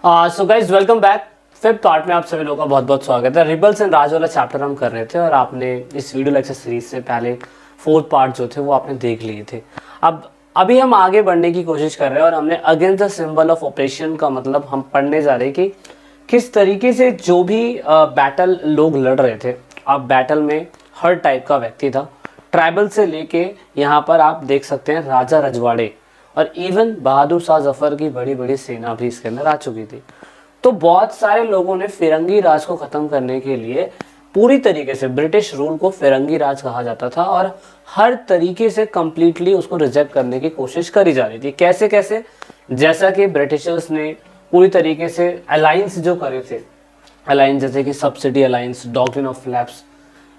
So guys welcome back. Fifth part में आप सभी लोगों का बहुत बहुत स्वागत है। रिबल्स एंड राज वाला चैप्टर हम कर रहे थे और आपने इस वीडियो लेक्चर सीरीज से पहले फोर्थ पार्ट जो थे वो आपने देख लिए थे। अब अभी हम आगे बढ़ने की कोशिश कर रहे हैं और हमने against the symbol of operation का मतलब हम पढ़ने जा रहे हैं कि किस तरीके से जो भी बैटल लोग लड़ रहे थे। अब बैटल में हर टाइप का व्यक्ति था, ट्राइबल से लेके यहाँ पर आप देख सकते हैं राजा रजवाड़े और इवन बहादुर शाह जफर की बड़ी बड़ी सेना भी इसके अंदर आ चुकी थी। तो बहुत सारे लोगों ने फिरंगी राज को खत्म करने के लिए पूरी तरीके से, ब्रिटिश रूल को फिरंगी राज कहा जाता था और हर तरीके से कंप्लीटली उसको रिजेक्ट करने की कोशिश करी जा रही थी। कैसे कैसे? जैसा कि ब्रिटिशर्स ने पूरी तरीके से अलायंस जो करे थे, अलायंस जैसे कि subsidy alliance, doctrine of flaps,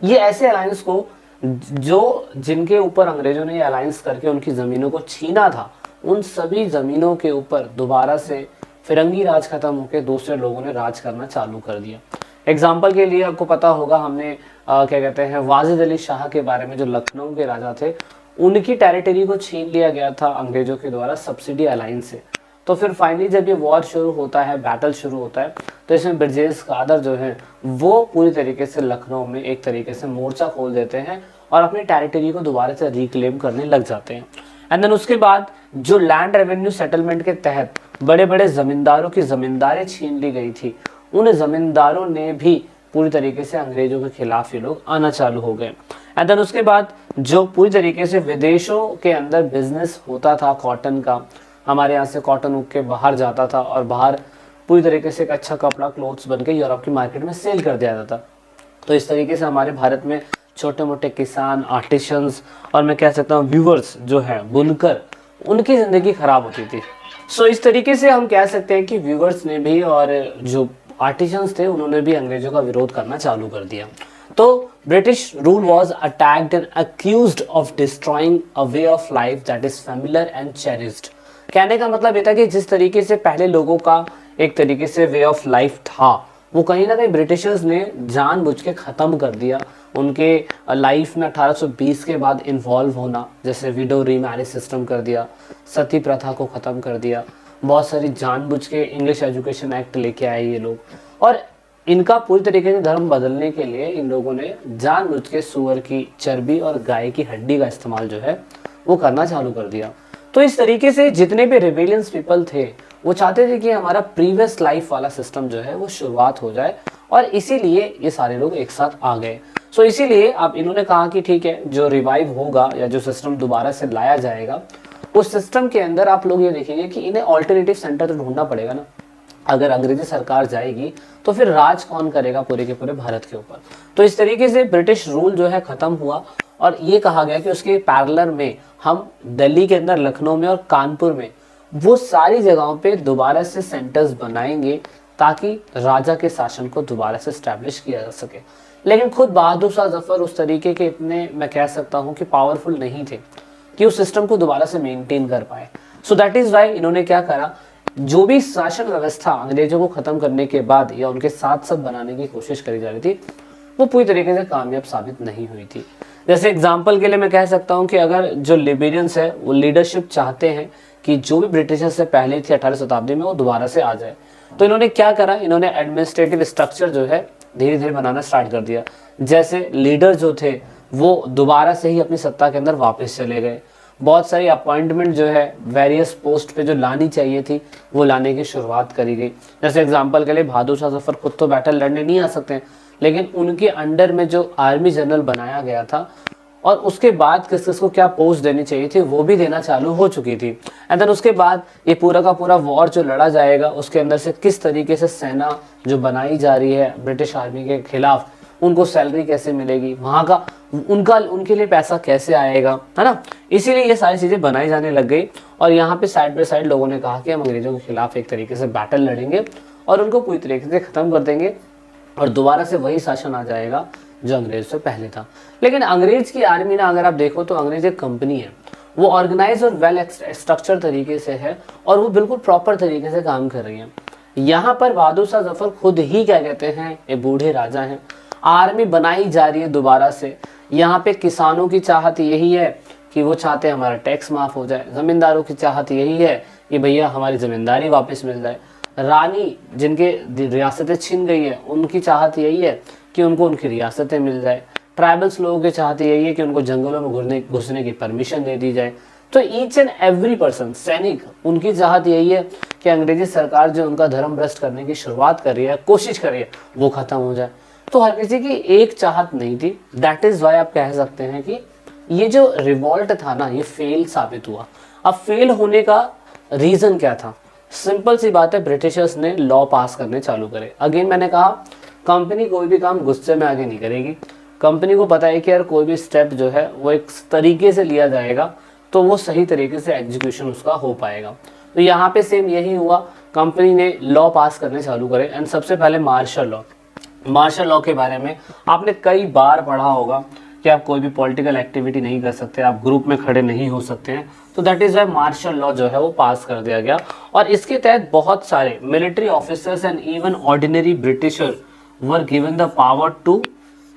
ये ऐसे अलायंस को जो जिनके ऊपर अंग्रेजों ने ये अलायंस करके उनकी ज़मीनों को छीना था, उन सभी ज़मीनों के ऊपर दोबारा से फिरंगी राज खत्म होकर दूसरे लोगों ने राज करना चालू कर दिया। एग्जाम्पल के लिए आपको पता होगा, हमने क्या कहते हैं, वाजिद अली शाह के बारे में, जो लखनऊ के राजा थे, उनकी टेरिटरी को छीन लिया गया था अंग्रेजों के द्वारा सब्सिडी अलायंस से। तो फिर फाइनली जब ये वॉर शुरू होता है, बैटल शुरू होता है, तो इसमें ब्रिजेश कादर जो है वो पूरी तरीके से लखनऊ में एक तरीके से मोर्चा खोल देते हैं और अपनी टेरिटरी को दोबारा से रिक्लेम करने लग जाते हैं। एंड देन उसके बाद जो लैंड रेवेन्यू सेटलमेंट के तहत बड़े बड़े जमींदारों की जमींदारें छीन ली गई थी, उन जमींदारों ने भी पूरी तरीके से अंग्रेजों के खिलाफ ये लोग आना चालू हो गए। एंड देन उसके बाद जो पूरी तरीके से विदेशों के अंदर बिजनेस होता था कॉटन का, हमारे यहाँ से कॉटन उग के बाहर जाता था और बाहर पूरी तरीके से एक अच्छा कपड़ा, क्लोथ्स बन के यूरोप की मार्केट में सेल कर दिया जाता था। तो इस तरीके से हमारे भारत में छोटे मोटे किसान, आर्टिशंस और मैं कह सकता हूँ व्यूवर्स जो है, बुनकर, उनकी ज़िंदगी ख़राब होती थी। सो इस तरीके से हम कह सकते हैं कि व्यूवर्स ने भी और जो आर्टिशंस थे उन्होंने भी अंग्रेजों का विरोध करना चालू कर दिया। तो British rule was attacked and accused of destroying a way of life that is familiar and cherished. कहने का मतलब ये था कि जिस तरीके से पहले लोगों का एक तरीके से वे ऑफ लाइफ था, वो कहीं ना कहीं ब्रिटिशर्स ने जानबूझ के ख़त्म कर दिया। उनके लाइफ में 1820 के बाद इन्वॉल्व होना, जैसे विडो रीमैरिज सिस्टम कर दिया, सती प्रथा को ख़त्म कर दिया, बहुत सारी जानबूझ के इंग्लिश एजुकेशन एक्ट लेके आए ये लोग, और इनका पूरी तरीके से धर्म बदलने के लिए इन लोगों ने जानबूझ के सूअर की चर्बी और गाय की हड्डी का इस्तेमाल जो है वो करना चालू कर दिया। तो इस तरीके से जितने भी रिबेलियंस पीपल थे वो चाहते थे कि हमारा प्रीवियस लाइफ वाला सिस्टम जो है वो शुरुआत हो जाए, और इसीलिए ये सारे लोग एक साथ आ गए। सो इसीलिए अब इन्होंने कहा कि ठीक है, जो रिवाइव होगा या जो सिस्टम दोबारा से लाया जाएगा, उस सिस्टम के अंदर आप लोग ये देखेंगे कि इन्हें ऑल्टरनेटिव सेंटर तो ढूंढना पड़ेगा ना। अगर अंग्रेजी सरकार जाएगी तो फिर राज कौन करेगा पूरे के पूरे भारत के ऊपर। तो इस तरीके से ब्रिटिश रूल जो है ख़त्म हुआ और ये कहा गया कि उसके पैरेलल में हम दिल्ली के अंदर, लखनऊ में और कानपुर में, वो सारी जगहों पे दोबारा से सेंटर्स बनाएंगे ताकि राजा के शासन को दोबारा से स्टैब्लिश किया जा सके। लेकिन खुद बहादुर शाह जफर उस तरीके के इतने, मैं कह सकता हूँ कि पावरफुल नहीं थे कि उस सिस्टम को दोबारा से मेंटेन कर पाए। सो दैट इज़ वाई इन्होंने क्या करा, जो भी शासन व्यवस्था अंग्रेजों को ख़त्म करने के बाद या उनके साथ साथ बनाने की कोशिश करी जा रही थी, वो पूरी तरीके से कामयाब साबित नहीं हुई थी। जैसे एग्जाम्पल के लिए मैं कह सकता हूँ कि अगर जो लिबेरियंस है वो लीडरशिप चाहते हैं कि जो भी ब्रिटिशर्स से पहले थी 18वीं शताब्दी में वो दोबारा से आ जाए, तो इन्होंने क्या करा, इन्होंने एडमिनिस्ट्रेटिव स्ट्रक्चर जो है धीरे धीरे बनाना स्टार्ट कर दिया। जैसे लीडर जो थे वो दोबारा से ही अपनी सत्ता के अंदर वापस चले गए। बहुत सारी अपॉइंटमेंट जो है वेरियस पोस्ट पे जो लानी चाहिए थी वो लाने की शुरुआत करी गई। जैसे एग्जांपल के लिए बहादुर शाह जफर खुद तो बैटल लड़ने नहीं आ सकते, लेकिन उनके अंडर में जो आर्मी जनरल बनाया गया था और उसके बाद किस किस को क्या पोस्ट देनी चाहिए थी वो भी देना चालू हो चुकी थी। एंड देन उसके बाद ये पूरा का पूरा वॉर जो लड़ा जाएगा उसके अंदर से किस तरीके से सेना जो बनाई जा रही है ब्रिटिश आर्मी के खिलाफ, उनको सैलरी कैसे मिलेगी, वहाँ का उनके लिए पैसा कैसे आएगा, है ना। इसीलिए ये सारी चीज़ें बनाई जाने लग गई और यहाँ पे साइड बाय साइड लोगों ने कहा कि हम अंग्रेजों के खिलाफ एक तरीके से बैटल लड़ेंगे और उनको पूरी तरीके से ख़त्म कर देंगे और दोबारा से वही शासन आ जाएगा जो अंग्रेज से पहले था। लेकिन अंग्रेज की आर्मी ना, अगर आप देखो तो अंग्रेज एक कंपनी है, वो ऑर्गेनाइज और वेल स्ट्रक्चर तरीके से है और वो बिल्कुल प्रॉपर तरीके से काम कर रही है। यहाँ पर बहादुर शाह जफर खुद ही क्या कहते हैं, ये बूढ़े राजा हैं, आर्मी बनाई जा रही है दोबारा से। यहाँ पे किसानों की चाहत यही है कि वो चाहते हैं हमारा टैक्स माफ़ हो जाए, ज़मींदारों की चाहत यही है कि भैया हमारी ज़मींदारी वापस मिल जाए। रानी जिनके रियासतें छीन गई है उनकी चाहत यही है कि उनको उनकी रियासतें मिल जाए। ट्राइबल्स लोगों की चाहत यही है कि उनको जंगलों में घुसने की परमिशन दे दी जाए। तो ईच एंड एवरी पर्सन, सैनिक, उनकी चाहत यही है कि अंग्रेजी सरकार जो उनका धर्म भ्रष्ट करने की शुरुआत कर रही है, कोशिश कर रही है, वो खत्म हो जाए। तो हर किसी की एक चाहत नहीं थी। दैट इज वाई आप कह सकते हैं कि ये जो रिवॉल्ट था ना, ये फेल साबित हुआ। अब फेल होने का रीजन क्या था? सिंपल सी बात है, ब्रिटिशर्स ने लॉ पास करने चालू करे। अगेन मैंने कहा, कंपनी कोई भी काम गुस्से में आगे नहीं करेगी। कंपनी को पता है कि यार कोई भी स्टेप जो है वो एक तरीके से लिया जाएगा तो वो सही तरीके से एग्जीक्यूशन उसका हो पाएगा। तो यहाँ पे सेम यही हुआ, कंपनी ने लॉ पास करने चालू करे। एंड सबसे पहले मार्शल लॉ। मार्शल लॉ के बारे में आपने कई बार पढ़ा होगा कि आप कोई भी पॉलिटिकल एक्टिविटी नहीं कर सकते, आप ग्रुप में खड़े नहीं हो सकते हैं। तो that is why martial law जो है वो पास कर दिया गया। और इसके तहत बहुत सारे military officers and even ordinary Britisher were given the power to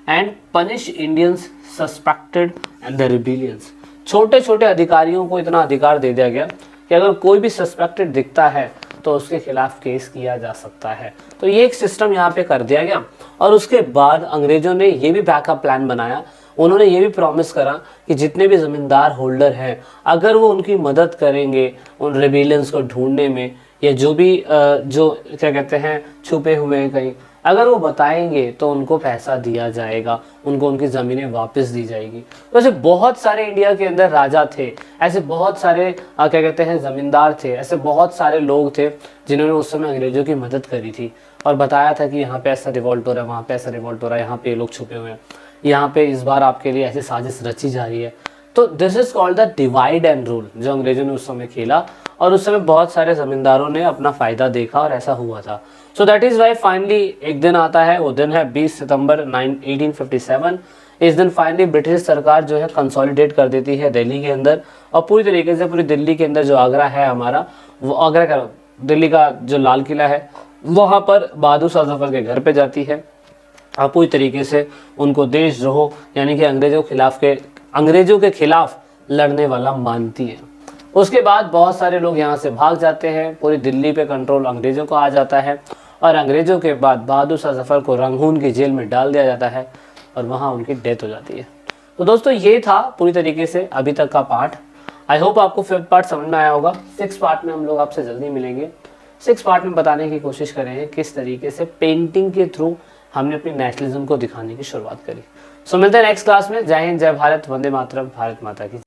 and punish Indians suspected and the rebellions. छोटे छोटे अधिकारियों को इतना अधिकार दे दिया गया कि अगर कोई भी सस्पेक्टेड दिखता है तो उसके खिलाफ केस किया जा सकता है। तो ये एक सिस्टम यहाँ पे कर दिया गया। और उसके बाद अंग्रेजों ने ये भी बैकअप प्लान बनाया। उन्होंने ये भी प्रॉमिस करा कि जितने भी ज़मींदार होल्डर हैं, अगर वो उनकी मदद करेंगे उन रिबेलियंस को ढूंढने में, या जो भी जो क्या कहते हैं छुपे हुए हैं कहीं, अगर वो बताएंगे तो उनको पैसा दिया जाएगा, उनको उनकी ज़मीनें वापस दी जाएगी। तो ऐसे बहुत सारे इंडिया के अंदर राजा थे, ऐसे बहुत सारे क्या कहते हैं ज़मींदार थे, ऐसे बहुत सारे लोग थे जिन्होंने उस समय अंग्रेज़ों की मदद करी थी और बताया था कि यहाँ पे ऐसा रिवॉल्ट हो रहा है, वहाँ पे ऐसा रिवॉल्ट हो रहा है, यहाँ पे ये लोग छुपे हुए हैं, यहाँ पे इस बार आपके लिए ऐसी साजिश रची जा रही है। तो this is called the divide and rule, जो अंग्रेजों ने उस समय खेला। और उस समय बहुत सारे जमींदारों ने अपना फायदा देखा और ऐसा हुआ था। So that is why finally एक दिन आता है, वो दिन है 20 सितंबर 1857। इस दिन फाइनली ब्रिटिश सरकार जो है कंसोलिडेट कर देती है दिल्ली के अंदर, और पूरी तरीके से पूरी दिल्ली के अंदर जो आगरा है हमारा, वो आगरा का दिल्ली का जो लाल किला है वहाँ पर बहादुर शाह जफर के घर पे जाती है। पूरी तरीके से उनको देशद्रोह यानी कि अंग्रेजों के खिलाफ लड़ने वाला मानती है। उसके बाद बहुत सारे लोग यहाँ से भाग जाते हैं, पूरी दिल्ली पे कंट्रोल अंग्रेजों को आ जाता है, और अंग्रेजों के बाद बहादुर शाह जफर को रंगून की जेल में डाल दिया जाता है और वहाँ उनकी डेथ हो जाती है। तो दोस्तों ये था पूरी तरीके से अभी तक का पार्ट। आई होप आपको 5th पार्ट समझ में आया होगा। 6th पार्ट में हम लोग आपसे जल्दी मिलेंगे। 6th पार्ट में बताने की कोशिश करेंगे किस तरीके से पेंटिंग के थ्रू हमने अपनी नेशनलिज्म को दिखाने की शुरुआत करी। सो मिलते हैं नेक्स्ट क्लास में। जय हिंद, जय भारत, वंदे मातरम, भारत माता की।